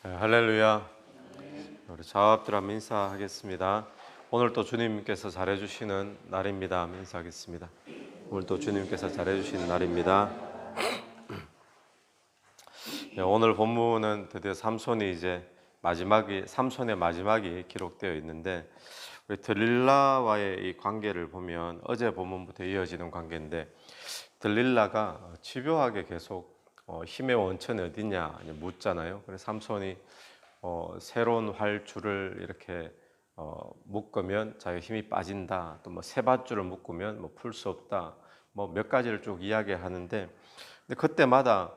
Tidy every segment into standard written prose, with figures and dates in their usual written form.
네, 할렐루야. 우리 자업들 한번 인사하겠습니다. 오늘 또 주님께서 잘해주시는 날입니다. 한번 인사하겠습니다. 오늘 또 주님께서 잘해주시는 날입니다. 네, 오늘 본문은 드디어 삼손이 삼손의 마지막이 기록되어 있는데, 우리 들릴라와의 이 관계를 보면 어제 본문부터 이어지는 관계인데, 들릴라가 집요하게 계속 힘의 원천이 어디냐 묻잖아요. 그래서 삼손이 새로운 활줄을 이렇게 묶으면 자기 힘이 빠진다. 또 뭐 새 밧줄을 묶으면 뭐 풀 수 없다. 뭐 몇 가지를 쭉 이야기하는데, 근데 그때마다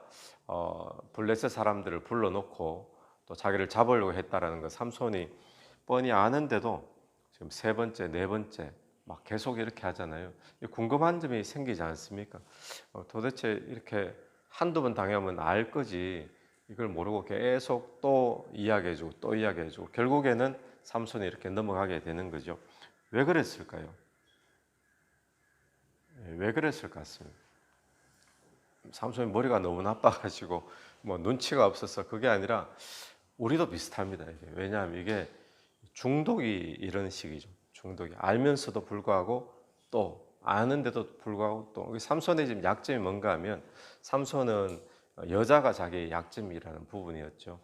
블레셋 사람들을 불러놓고 또 자기를 잡으려고 했다라는 거 삼손이 뻔히 아는데도 지금 세 번째, 네 번째 막 계속 이렇게 하잖아요. 궁금한 점이 생기지 않습니까? 도대체 이렇게 한두 번 당하면 알 거지, 이걸 모르고 계속 또 이야기해주고 또 이야기해주고 결국에는 삼손이 이렇게 넘어가게 되는 거죠. 왜 그랬을까요? 왜 그랬을 것 같습니다. 삼손이 머리가 너무 나빠가지고 뭐 눈치가 없어서 그게 아니라 우리도 비슷합니다. 왜냐하면 이게 중독이 이런 식이죠. 중독이 알면서도 불구하고 또 아는데도 불구하고 또 삼손의 지금 약점이 뭔가 하면, 삼손은 여자가 자기의 약점이라는 부분이었죠.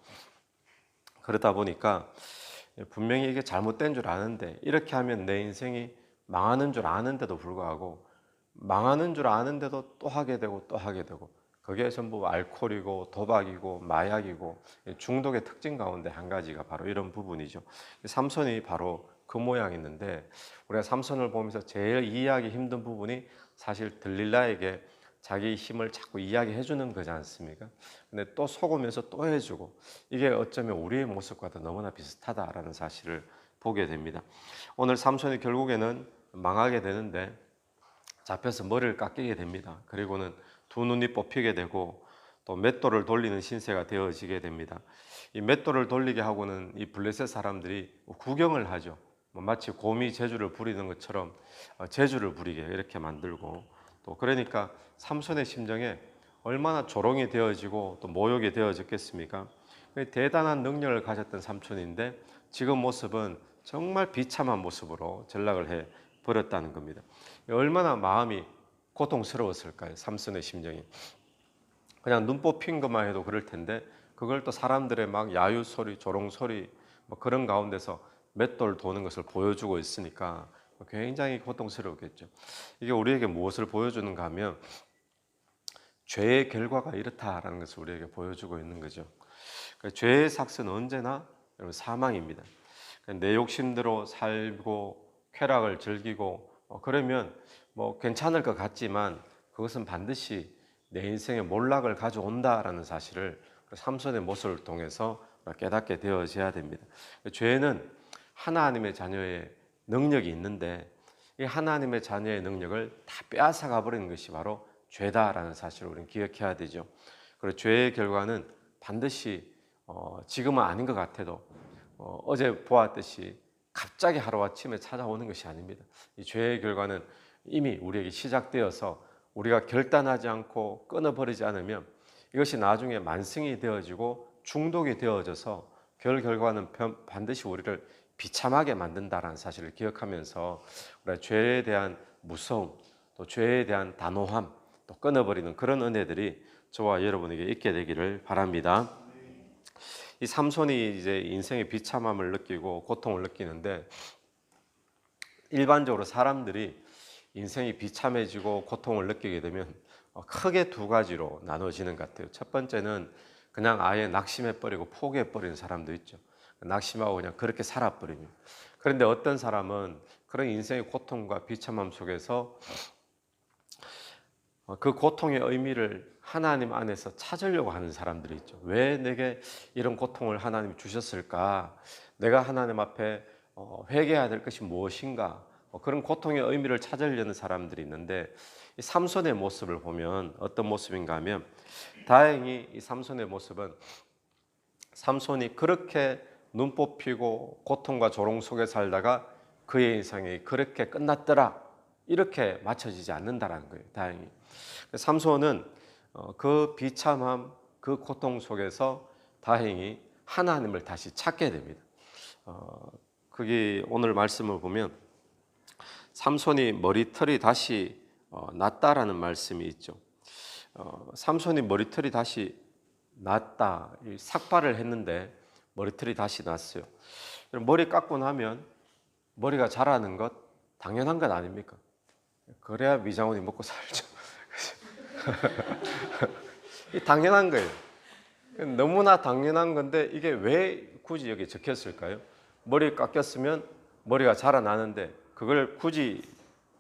그러다 보니까 분명히 이게 잘못된 줄 아는데, 이렇게 하면 내 인생이 망하는 줄 아는데도 불구하고 망하는 줄 아는데도 또 하게 되고 또 하게 되고, 그게 전부 알코올이고 도박이고 마약이고 중독의 특징 가운데 한 가지가 바로 이런 부분이죠. 삼손이 바로 그 모양이었는데, 우리가 삼손을 보면서 제일 이해하기 힘든 부분이 사실 들릴라에게 자기 힘을 자꾸 이야기해 주는 거지 않습니까? 근데 또 속으면서 또 해주고, 이게 어쩌면 우리의 모습과도 너무나 비슷하다라는 사실을 보게 됩니다. 오늘 삼손이 결국에는 망하게 되는데 잡혀서 머리를 깎이게 됩니다. 그리고는 두 눈이 뽑히게 되고 또 맷돌을 돌리는 신세가 되어지게 됩니다. 이 맷돌을 돌리게 하고는 이 블레셋 사람들이 구경을 하죠. 마치 곰이 제주를 부리는 것처럼 제주를 부리게 이렇게 만들고, 또 그러니까 삼손의 심정에 얼마나 조롱이 되어지고 또 모욕이 되어졌겠습니까? 대단한 능력을 가졌던 삼손인데 지금 모습은 정말 비참한 모습으로 전락을 해 버렸다는 겁니다. 얼마나 마음이 고통스러웠을까요? 삼손의 심정이. 그냥 눈 뽑힌 것만 해도 그럴 텐데 그걸 또 사람들의 막 야유 소리, 조롱 소리 뭐 그런 가운데서 맷돌 도는 것을 보여주고 있으니까 굉장히 고통스러웠겠죠. 이게 우리에게 무엇을 보여주는가 하면 죄의 결과가 이렇다라는 것을 우리에게 보여주고 있는 거죠. 죄의 삭스는 언제나 사망입니다. 내 욕심대로 살고 쾌락을 즐기고 그러면 뭐 괜찮을 것 같지만 그것은 반드시 내 인생에 몰락을 가져온다라는 사실을 삼손의 모습을 통해서 깨닫게 되어져야 됩니다. 죄는 하나님의 자녀의 능력이 있는데 이 하나님의 자녀의 능력을 다 빼앗아가 버리는 것이 바로 죄다라는 사실을 우리는 기억해야 되죠. 그리고 죄의 결과는 반드시 지금은 아닌 것 같아도 어제 보았듯이 갑자기 하루아침에 찾아오는 것이 아닙니다. 이 죄의 결과는 이미 우리에게 시작되어서 우리가 결단하지 않고 끊어버리지 않으면 이것이 나중에 만성이 되어지고 중독이 되어져서 결과는 반드시 우리를 비참하게 만든다는 사실을 기억하면서 우리가 죄에 대한 무서움, 또 죄에 대한 단호함, 또 끊어버리는 그런 은혜들이 저와 여러분에게 있게 되기를 바랍니다. 이 삼손이 이제 인생의 비참함을 느끼고 고통을 느끼는데, 일반적으로 사람들이 인생이 비참해지고 고통을 느끼게 되면 크게 두 가지로 나눠지는 것 같아요. 첫 번째는 그냥 아예 낙심해버리고 포기해버리는 사람도 있죠. 낙심하고 그냥 그렇게 살아버리면. 그런데 어떤 사람은 그런 인생의 고통과 비참함 속에서 그 고통의 의미를 하나님 안에서 찾으려고 하는 사람들이 있죠. 왜 내게 이런 고통을 하나님이 주셨을까? 내가 하나님 앞에 회개해야 될 것이 무엇인가? 그런 고통의 의미를 찾으려는 사람들이 있는데, 이 삼손의 모습을 보면 어떤 모습인가 하면, 다행히 이 삼손의 모습은 삼손이 그렇게 눈 뽑히고 고통과 조롱 속에 살다가 그의 인생이 그렇게 끝났더라 이렇게 맞춰지지 않는다는 거예요. 다행히. 삼손은 그 비참함, 그 고통 속에서 다행히 하나님을 다시 찾게 됩니다. 그게 오늘 말씀을 보면 삼손이 머리털이 다시 났다라는 말씀이 있죠. 삼손이 머리털이 다시 났다, 삭발을 했는데 머리털이 다시 났어요. 머리 깎고 나면 머리가 자라는 것 당연한 것 아닙니까? 그래야 미장원이 먹고 살죠. 당연한 거예요. 너무나 당연한 건데 이게 왜 굳이 여기 적혔을까요? 머리 깎였으면 머리가 자라나는데 그걸 굳이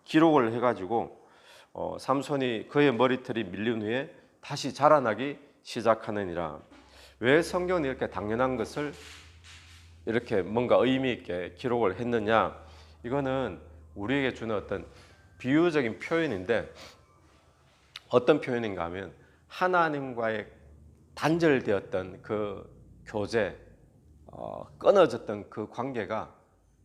기록을 해가지고 삼손이 그의 머리털이 밀린 후에 다시 자라나기 시작하느니라. 왜 성경은 이렇게 당연한 것을 이렇게 뭔가 의미 있게 기록을 했느냐? 이거는 우리에게 주는 어떤 비유적인 표현인데 어떤 표현인가 하면 하나님과의 단절되었던 그 교제, 끊어졌던 그 관계가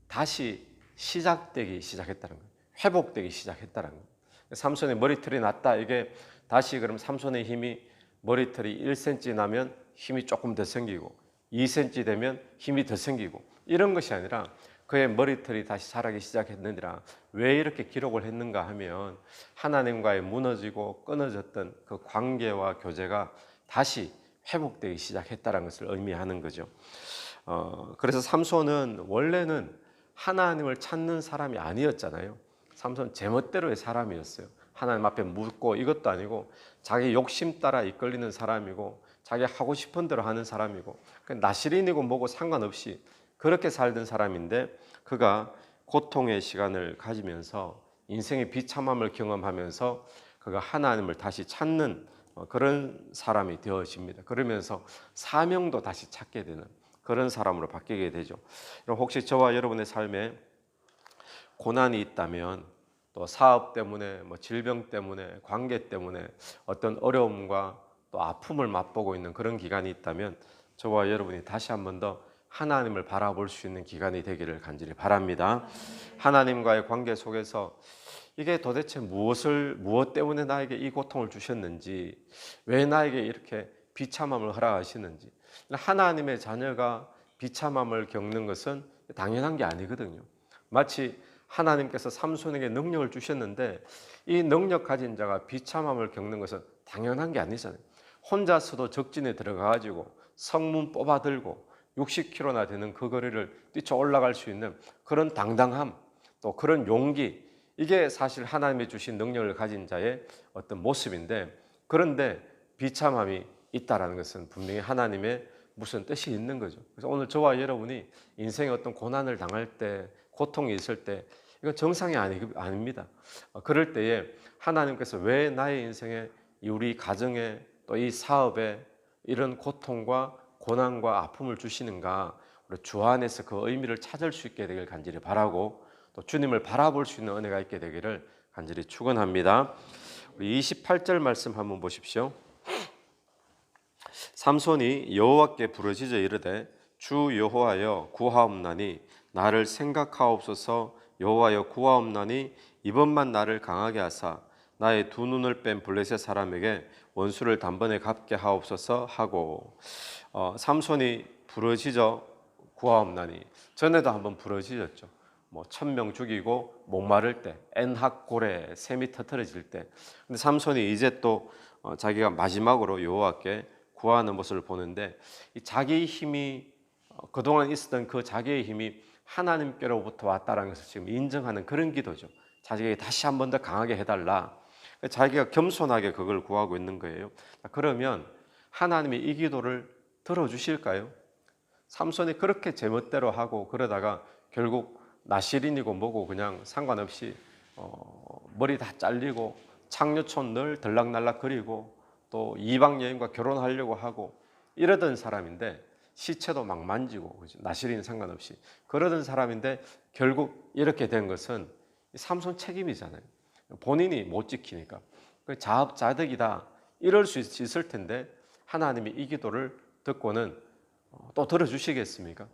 다시 시작되기 시작했다는 거예요. 회복되기 시작했다는 거예요. 삼손의 머리털이 났다. 이게 다시 그럼 삼손의 힘이 머리털이 1cm 나면 힘이 조금 더 생기고 2cm 되면 힘이 더 생기고 이런 것이 아니라 그의 머리털이 다시 자라기 시작했느니라. 왜 이렇게 기록을 했는가 하면 하나님과의 무너지고 끊어졌던 그 관계와 교제가 다시 회복되기 시작했다는 것을 의미하는 거죠. 그래서 삼손은 원래는 하나님을 찾는 사람이 아니었잖아요. 삼손 제멋대로의 사람이었어요. 하나님 앞에 묻고 이것도 아니고 자기 욕심 따라 이끌리는 사람이고 자기 하고 싶은 대로 하는 사람이고 나시린이고 뭐고 상관없이 그렇게 살던 사람인데 그가 고통의 시간을 가지면서 인생의 비참함을 경험하면서 그가 하나님을 다시 찾는 그런 사람이 되어집니다. 그러면서 사명도 다시 찾게 되는 그런 사람으로 바뀌게 되죠. 혹시 저와 여러분의 삶에 고난이 있다면 또 사업 때문에 질병 때문에 관계 때문에 어떤 어려움과 또 아픔을 맛보고 있는 그런 기간이 있다면 저와 여러분이 다시 한 번 더 하나님을 바라볼 수 있는 기간이 되기를 간절히 바랍니다. 하나님과의 관계 속에서 이게 도대체 무엇 때문에 나에게 이 고통을 주셨는지, 왜 나에게 이렇게 비참함을 허락하시는지. 하나님의 자녀가 비참함을 겪는 것은 당연한 게 아니거든요. 마치 하나님께서 삼손에게 능력을 주셨는데 이 능력 가진 자가 비참함을 겪는 것은 당연한 게 아니잖아요. 혼자서도 적진에 들어가가지고 성문 뽑아들고 60km나 되는 그 거리를 뛰쳐 올라갈 수 있는 그런 당당함, 또 그런 용기, 이게 사실 하나님이 주신 능력을 가진 자의 어떤 모습인데, 그런데 비참함이 있다라는 것은 분명히 하나님의 무슨 뜻이 있는 거죠. 그래서 오늘 저와 여러분이 인생의 어떤 고난을 당할 때, 고통이 있을 때 이건 정상이 아닙니다. 그럴 때에 하나님께서 왜 나의 인생에, 우리 가정에, 또 이 사업에 이런 고통과 고난과 아픔을 주시는가, 우리 주 안에서 그 의미를 찾을 수 있게 되길 간절히 바라고, 또 주님을 바라볼 수 있는 은혜가 있게 되기를 간절히 축원합니다. 우리 28절 말씀 한번 보십시오. 삼손이 여호와께 부르짖어 이르되 주 여호와여 구하옵나니 나를 생각하옵소서. 여호와여 구하옵나니 이번만 나를 강하게 하사 나의 두 눈을 뺀 블레셋 사람에게 원수를 단번에 갚게 하옵소서 하고, 삼손이 부르짖어 구하옵나니, 전에도 한번 부르짖었죠. 1000명 죽이고 목마를 때, 엔학고레 샘이 터트려질 때. 근데 삼손이 이제 또 자기가 마지막으로 여호와께 구하는 모습을 보는데, 이 자기 힘이 그동안 있었던 그 자기의 힘이 하나님께로부터 왔다는 것을 지금 인정하는 그런 기도죠. 자기에게 다시 한 번 더 강하게 해달라. 자기가 겸손하게 그걸 구하고 있는 거예요. 그러면 하나님이 이 기도를 들어주실까요? 삼손이 그렇게 제멋대로 하고 그러다가 결국 나시린이고 뭐고 그냥 상관없이 머리 다 잘리고 창녀촌 늘 들락날락 거리고 또 이방 여인과 결혼하려고 하고 이러던 사람인데, 시체도 막 만지고, 그렇죠? 나시린 상관없이 그러던 사람인데 결국 이렇게 된 것은 삼손 책임이잖아요. 본인이 못 지키니까 자업자득이다 이럴 수 있을 텐데 하나님이 이 기도를 듣고는 또 들어주시겠습니까?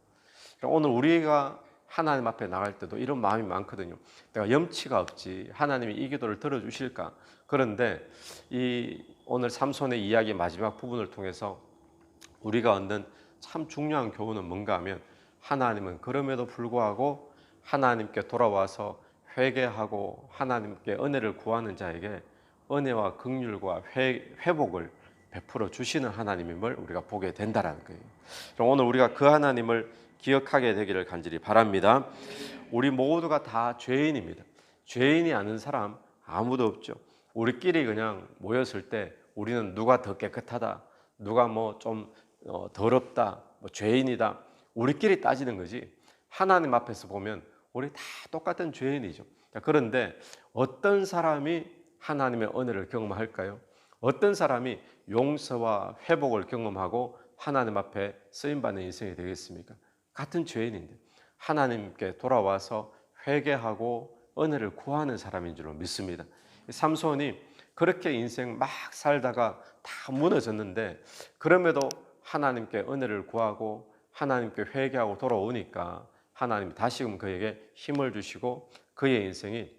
오늘 우리가 하나님 앞에 나갈 때도 이런 마음이 많거든요. 내가 염치가 없지, 하나님이 이 기도를 들어주실까? 그런데 이 오늘 삼손의 이야기 마지막 부분을 통해서 우리가 얻는 참 중요한 교훈은 뭔가 하면 하나님은 그럼에도 불구하고 하나님께 돌아와서 회개하고 하나님께 은혜를 구하는 자에게 은혜와 긍휼과 회복을 베풀어 주시는 하나님임을 우리가 보게 된다라는 거예요. 그럼 오늘 우리가 그 하나님을 기억하게 되기를 간절히 바랍니다. 우리 모두가 다 죄인입니다. 죄인이 아는 사람 아무도 없죠. 우리끼리 그냥 모였을 때 우리는 누가 더 깨끗하다, 누가 뭐 좀 더럽다, 뭐 죄인이다, 우리끼리 따지는 거지. 하나님 앞에서 보면 우리 다 똑같은 죄인이죠. 그런데 어떤 사람이 하나님의 은혜를 경험할까요? 어떤 사람이 용서와 회복을 경험하고 하나님 앞에 쓰임받는 인생이 되겠습니까? 같은 죄인인데 하나님께 돌아와서 회개하고 은혜를 구하는 사람인 줄 믿습니다. 삼손이 그렇게 인생 막 살다가 다 무너졌는데 그럼에도 하나님께 은혜를 구하고 하나님께 회개하고 돌아오니까 하나님이 다시금 그에게 힘을 주시고 그의 인생이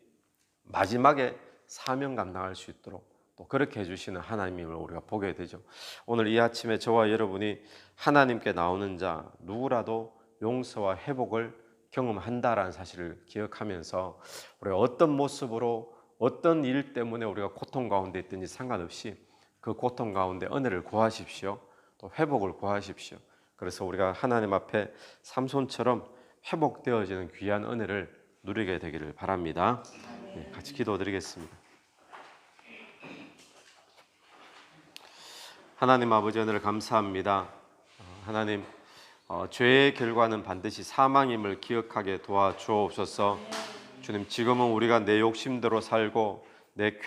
마지막에 사명 감당할 수 있도록 또 그렇게 해주시는 하나님을 우리가 보게 되죠. 오늘 이 아침에 저와 여러분이 하나님께 나오는 자 누구라도 용서와 회복을 경험한다라는 사실을 기억하면서 우리가 어떤 모습으로 어떤 일 때문에 우리가 고통 가운데 있든지 상관없이 그 고통 가운데 은혜를 구하십시오. 또 회복을 구하십시오. 그래서 우리가 하나님 앞에 삼손처럼 회복되어지는 귀한 은혜를 누리게 되기를 바랍니다. 네, 같이 기도드리겠습니다. 하나님 아버지 은혜를 감사합니다. 하나님 죄의 결과는 반드시 사망임을 기억하게 도와주옵소서. 주님, 지금은 우리가 내 욕심대로 살고 내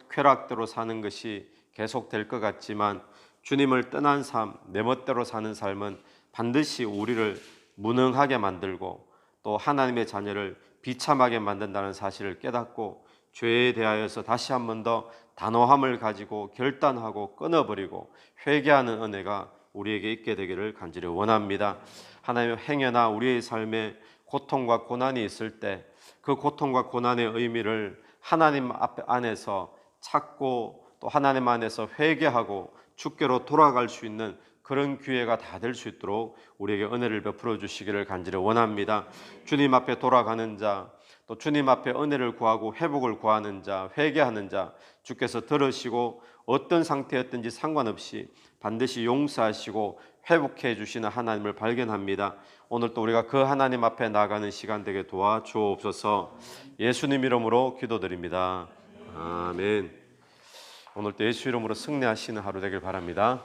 쾌락대로 사는 것이 계속될 것 같지만 주님을 떠난 삶, 내 멋대로 사는 삶은 반드시 우리를 무능하게 만들고 또 하나님의 자녀를 비참하게 만든다는 사실을 깨닫고 죄에 대하여서 다시 한 번 더 단호함을 가지고 결단하고 끊어버리고 회개하는 은혜가 우리에게 있게 되기를 간절히 원합니다. 하나님의 행여나 우리의 삶에 고통과 고난이 있을 때 그 고통과 고난의 의미를 하나님 안에서 찾고 또 하나님 안에서 회개하고 주께로 돌아갈 수 있는 그런 기회가 다 될 수 있도록 우리에게 은혜를 베풀어 주시기를 간절히 원합니다. 주님 앞에 돌아가는 자, 또 주님 앞에 은혜를 구하고 회복을 구하는 자, 회개하는 자 주께서 들으시고 어떤 상태였든지 상관없이 반드시 용서하시고 회복해 주시는 하나님을 발견합니다. 오늘 또 우리가 그 하나님 앞에 나가는 시간 되게 도와주옵소서. 예수님 이름으로 기도드립니다. 아멘. 오늘 또 예수 이름으로 승리하시는 하루 되길 바랍니다.